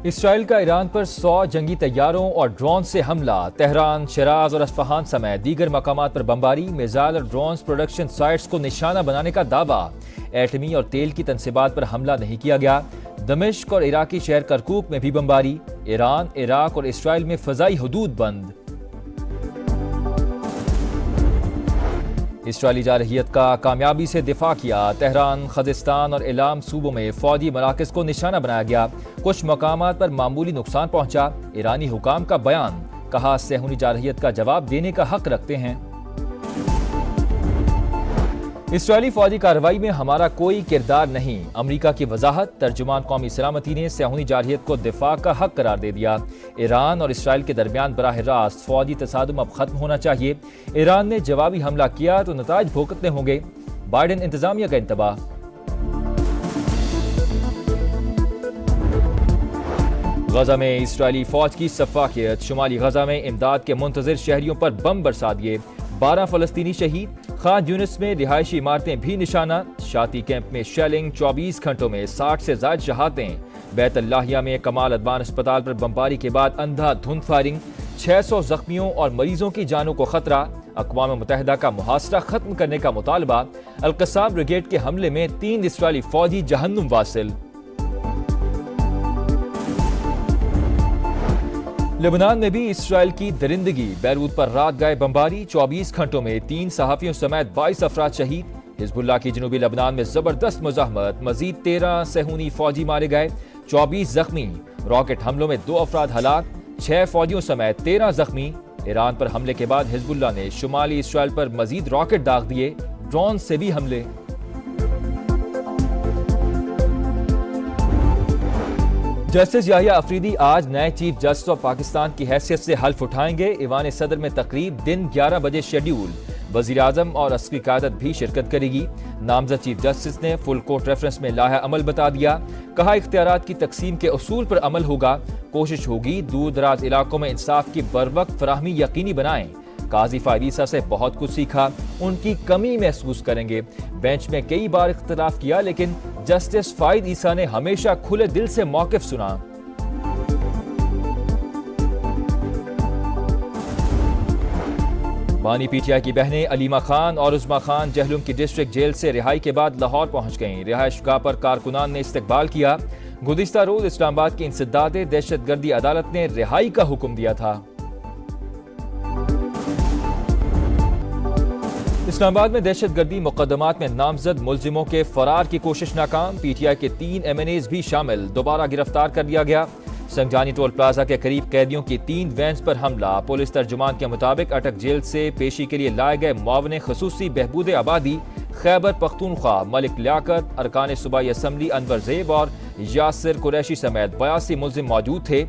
Israel का Iran पर 100 जंगी तैयारों और ड्रोन से हमला। तेहरान, शिराज और अस्फहान समेत दीगर मकामात पर बमबारी। मिसाइल और ड्रोन प्रोडक्शन साइट्स को निशाना बनाने का दावा। एटमी और तेल की तनसीबात पर हमला नहीं किया गया। दमिश्क और इराकी शहर करकूक में भी बमबारी। ईरान, इराक और इसराइल में फजाई हदूद बंद। इसराइली जारहियत का कामयाबी से दिफा किया। तेहरान, खजिस्तान और इलाम सूबों में फौजी मराकज़ को निशाना बनाया गया। कुछ मकामात पर मामूली नुकसान पहुंचा। ईरानी हुकाम का बयान, कहा सेहूनी जारहियत का जवाब देने का हक रखते हैं। इसराइली फौजी कार्रवाई में हमारा कोई किरदार नहीं, अमरीका की वजाहत। तर्जुमान कौमी सलामती ने सेहूनी जारहियत को दिफा का हक करार दे दिया। ईरान और इसराइल के दरमियान बराह रास्त फौजी तसादुम अब खत्म होना चाहिए। ईरान ने जवाबी हमला किया तो नताइज भुगतने होंगे। बाइडेन इंतजामिया का इंतबाह। गजा में इसराइली फौज की सफाकियत। शुमाली गजा में इमदाद के मुंतजिर शहरियों पर बम बरसा दिए। 12 फलस्तीनी शहीद। खान यूनिस में रिहायशी इमारतें भी निशाना। शाती कैंप में शेलिंग। 24 घंटों में 60 से ज्यादा शहादतें। बैतुल्लाहिया में कमाल अदवान अस्पताल पर बमबारी के बाद अंधाधुंध फायरिंग। 600 जख्मियों और मरीजों की जानों को खतरा। अक़वाम मुत्तहिदा का मुहासरा खत्म करने का मुतालबा। अल-क़स्साम ब्रिगेड के हमले में 3 इसराइली फौजी जहन्नुम वासिल। लेबनान में भी इसराइल की दरिंदगी। बैरूत पर रात गए बमबारी। 24 घंटों में 3 सहाफियों समेत 22 अफराद शहीद। हिजबुल्लाह की जनूबी लेबनान में जबरदस्त मुजाहमत। मजीद 13 सेहूनी फौजी मारे गए। 24 जख्मी। रॉकेट हमलों में 2 अफराद हलाक। 6 फौजियों समेत 13 जख्मी। ईरान पर हमले के बाद हिजबुल्लाह ने शुमाली इसराइल पर मजीद रॉकेट दाग दिए। ड्रोन से भी हमले। जस्टिस याहिया अफरीदी आज नए चीफ जस्टिस ऑफ पाकिस्तान की हैसियत से हल्फ उठाएंगे। ईवान सदर में तकरीब दिन 11 बजे शेड्यूल। वजीर आजम और अस्करी क़यादत भी शिरकत करेगी। नामजद चीफ जस्टिस ने फुल कोर्ट रेफरेंस में लाहा अमल बता दिया। कहा इख्तियारात की तकसीम के उसूल पर अमल होगा। कोशिश होगी दूर दराज इलाकों में इंसाफ की बरवक्त फराहमी यकीनी बनाएं। काजी फायरीसा से बहुत कुछ सीखा, उनकी कमी महसूस करेंगे। बेंच में कई बार इख्तिलाफ किया लेकिन जस्टिस फायद ईसा ने हमेशा खुले दिल से मौक़िफ़ सुना। बानी पीटीआई की बहनें अलीमा खान और उज़मा खान जहलुम की डिस्ट्रिक्ट जेल से रिहाई के बाद लाहौर पहुंच गईं। रिहाइशगाह पर कारकुनान ने इस्तकबाल किया। गुज़िश्ता रोज इस्लामाबाद की इंसदाद दहशतगर्दी अदालत ने रिहाई का हुक्म दिया था। इस्लामाबाद में दहशतगर्दी मुकदमात में नामजद मुल्जिमों के फरार की कोशिश नाकाम। पीटीआई के 3 MNAs भी शामिल। दोबारा गिरफ्तार कर लिया गया। संगजानी टोल प्लाजा के करीब कैदियों की 3 वैन्स पर हमला। पुलिस तर्जुमान के मुताबिक अटक जेल से पेशी के लिए लाए गए मुआविन खसूसी बहबूद आबादी खैबर पख्तूनख्वा मलिक लियाकत, अरकान सूबाई असम्बली अनवर ज़ेब और यासिर कुरैशी समेत 82 मुल्जिम मौजूद थे।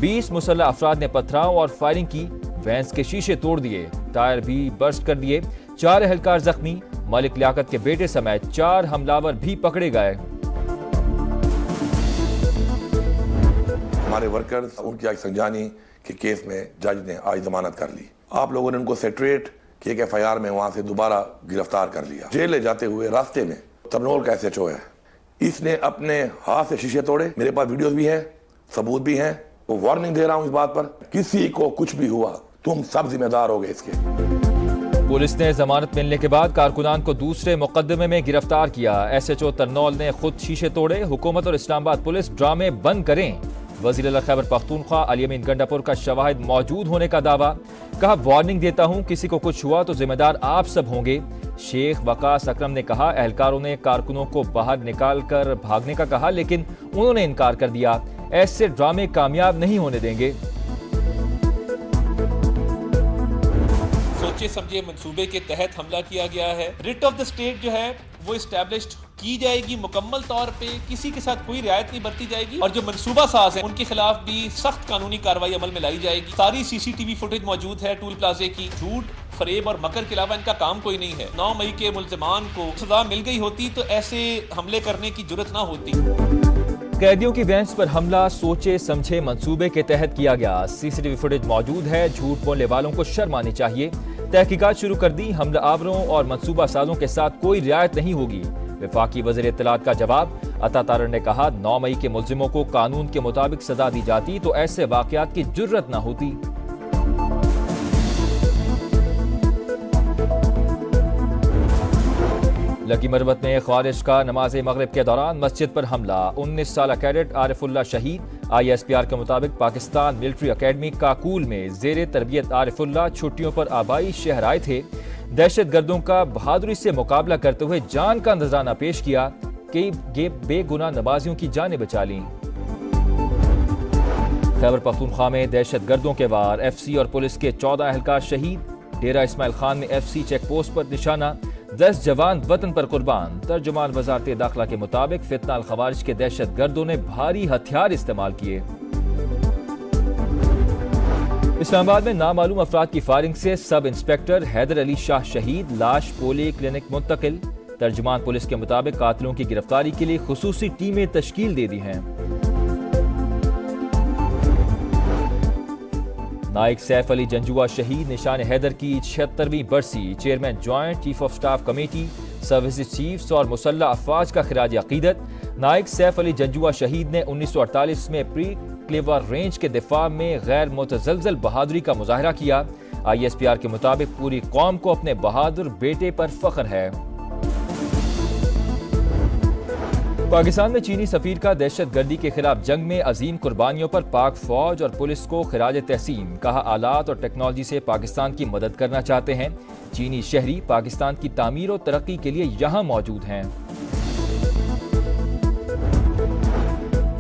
20 मुसल्लह अफराद ने पथराव और फायरिंग की। वैन्स के शीशे तोड़ दिए, टायर भी बर्स्ट कर दिए। 4 एहलकार जख्मी। मलिक लियाकत के बेटे समेत 4 हमलावर भी पकड़े गए। हमारे वर्कर्स, उनकी आज संजानी के केस में जज ने आज जमानत कर ली। आप लोगों ने उनको सेट्रेट की एक FIR में वहां से दोबारा गिरफ्तार कर लिया। जेल ले जाते हुए रास्ते में तरनोल का SHO है, इसने अपने हाथ से शीशे तोड़े। मेरे पास वीडियोस भी हैं, सबूत भी हैं। वो वार्निंग दे रहा हूं इस बात पर, किसी को कुछ भी हुआ तुम सब जिम्मेदार होगे इसके। पुलिस ने जमानत मिलने के बाद कारकुनान को दूसरे मुकदमे में गिरफ्तार किया। SHO तरनौल ने खुद शीशे तोड़े। हुकूमत और इस्लामाबाद पुलिस ड्रामे बंद करें। वज़ीर आला खैबर पख्तूनख्वा अली अमीन गंडापुर का शवाहिद मौजूद होने का दावा। कहा वार्निंग देता हूं, किसी को कुछ हुआ तो जिम्मेदार आप सब होंगे। शेख वकास अकरम ने कहा एहलकारों ने कारकुनों को बाहर निकाल कर भागने का कहा लेकिन उन्होंने इनकार कर दिया। ऐसे ड्रामे कामयाब नहीं होने देंगे। सोचे समझे मंसूबे के तहत हमला किया गया है। रिट ऑफ द स्टेट जो है वो इस्टेब्लिश्ड की जाएगी मुकम्मल तौर पे, किसी के साथ कोई रियायत नहीं बरती जाएगी और जो मंसूबा साज है उनके खिलाफ भी सख्त कानूनी कार्रवाई अमल में लाई जाएगी। सारी CCTV फुटेज मौजूद है टूल प्लाजे की। झूठ, फरेब और मकर के अलावा इनका काम कोई नहीं है। 9 मई के मुल्जिमान को सजा मिल गई होती तो ऐसे हमले करने की जुर्रत ना होती। कैदियों की वैन्स पर हमला सोचे समझे मंसूबे के तहत किया गया। CCTV फुटेज मौजूद है। झूठ बोलने वालों को शर्म आनी चाहिए। तहकीकात शुरू कर दी, हमला आवरों और मनसूबा साजों के साथ कोई रियायत नहीं होगी। वफाकी वज़ीर इत्तलात का जवाब। अता तारर ने कहा, 9 मई के मुल्जिमों को कानून के मुताबिक सजा दी जाती तो ऐसे वाकयात की जुर्रत न होती। लकी मरबत में ख्वारिज का नमाज मगरिब के दौरान मस्जिद पर हमला, 19 साल कैडेट आरिफुल्ला शहीद। ISPR के मुताबिक पाकिस्तान मिलिट्री अकेडमी काकूल में जेर तरबियत आरिफुल्ला छुट्टियों पर आबाई शहर आए थे। दहशत गर्दों का बहादुरी से मुकाबला करते हुए जान का नजराना पेश किया, कई बेगुनाह नमाजियों की जानें बचा लीं। खैबर पख्तूनख्वा में दहशत गर्दों के वार, FC और पुलिस के 14 एहलकार शहीद। डेरा इस्माइल खान में FC चेक पोस्ट पर निशाना, 10 जवान वतन पर कुर्बान। तर्जुमान वजारत दाखिला के मुताबिक फितना अल खवारिज के दहशत गर्दों ने भारी हथियार इस्तेमाल किए। इस्लामाबाद में नामालूम अफराद की फायरिंग से सब इंस्पेक्टर हैदर अली शाह शहीद, लाश पोली क्लिनिक मुंतकिल। तर्जुमान पुलिस के मुताबिक कातिलों की गिरफ्तारी के लिए खुसूसी टीमें तश्कील दे दी हैं। नाइक सैफ अली जंजुआ शहीद, निशान हैदर की 76वीं बरसी। Chairman joint chief of staff committee, services chiefs और मुसल्लह अफवाज का खिराज अकीदत। नाइक सैफ अली जंजुआ शहीद ने 1948 में प्री क्लेवर रेंज के दिफा में गैर मुतज़लज़ल बहादुरी का मुजाहरा किया। ISPR के मुताबिक पूरी कौम को अपने बहादुर बेटे पर फख्र है। पाकिस्तान में चीनी सफीर का दहशत गर्दी के खिलाफ जंग में अजीम कुर्बानियों पर पाक फौज और पुलिस को खिराज तहसीन। कहा, आलात और टेक्नोलॉजी से पाकिस्तान की मदद करना चाहते हैं। चीनी शहरी पाकिस्तान की तामीर और तरक्की के लिए यहाँ मौजूद हैं।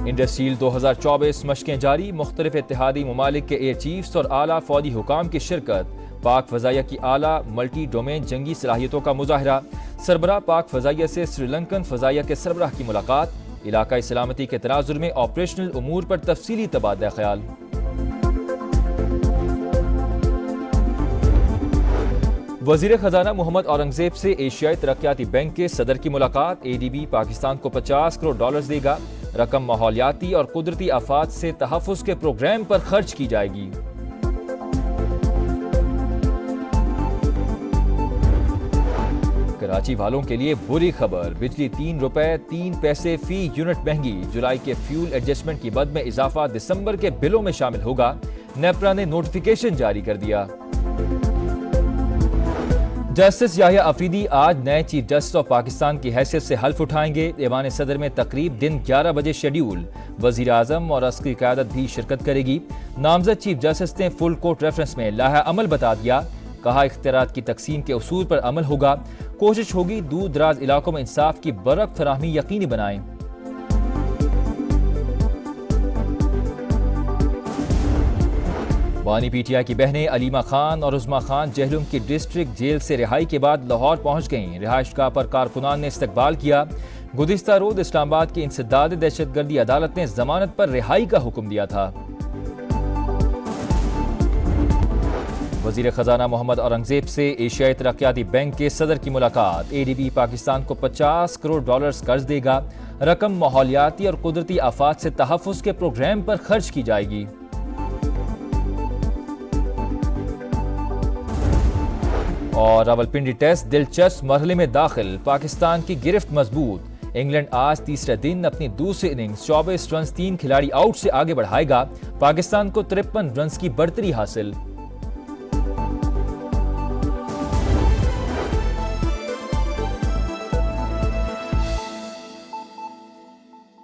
इंडस्ट्रील 2024 मशकें जारी, मुख्तलिफ इत्तेहादी ममालिक के एयर चीफ्स और आला फौजी हुकाम की शिरकत। पाक फजाइया की आला मल्टी डोमेन जंगी सलाहियतों का मुजाहरा। सरबराह पाक फजाइया से श्रीलंकन फजाइया के सरबराह की मुलाकात। इलाकाई सलामती के तनाजुर में ऑपरेशनल उमूर पर तफसीली तबादला ख्याल। वजीर खजाना मोहम्मद औरंगजेब से एशियाई तरक्याती बैंक के सदर की मुलाकात। ADB पाकिस्तान को $50 करोड़ देगा। रकम माहौलियाती और कुदरती आफात से तहफ़्फ़ुज़ के प्रोग्राम पर खर्च की जाएगी। कराची वालों के लिए बुरी खबर, बिजली ₹3.03 फी यूनिट महंगी। जुलाई के फ्यूल एडजस्टमेंट की मद में इजाफा दिसंबर के बिलों में शामिल होगा। नेपरा ने नोटिफिकेशन जारी कर दिया। जस्टिस याहिया अफरीदी आज नए चीफ जस्टिस ऑफ पाकिस्तान की हैसियत से हल्फ उठाएंगे। ऐवान सदर में तकरीब दिन 11 बजे शेड्यूल। वजीर आजम और अस्करी क़यादत भी शिरकत करेगी। नामजद चीफ जस्टिस ने फुल कोर्ट रेफरेंस में लाहा अमल बता दिया। कहा, इख्तियारात की तकसीम के उसूल पर अमल होगा। कोशिश होगी दूर दराज इलाकों में इंसाफ की बरक़ फराहमी यकीनी बनाएं। बानी PTI की बहनें अलीमा खान और उज़मा खान जहलुम की डिस्ट्रिक्ट जेल से रिहाई के बाद लाहौर पहुंच गईं। रिहाइशगाह पर कारकुनान ने इस्तकबाल किया। गुज़िश्ता रोज़ इस्लामाबाद की इंसदाद दहशतगर्दी अदालत ने जमानत पर रिहाई का हुक्म दिया था। वजीर खजाना मोहम्मद औरंगजेब से एशियाई तरक्याती बैंक के सदर की मुलाकात। ADB पाकिस्तान को $50 करोड़ कर्ज देगा। रकम माहौलियाती और कुदरती आफात से तहफ़्फ़ुज़ के प्रोग्राम पर खर्च की जाएगी। और रावलपिंडी टेस्ट दिलचस्प मरहले में दाखिल, पाकिस्तान की गिरफ्त मजबूत। इंग्लैंड आज तीसरे दिन अपनी दूसरी इनिंग्स 24 रन 3 खिलाड़ी आउट से आगे बढ़ाएगा। पाकिस्तान को 53 रन की बढ़तरी हासिल।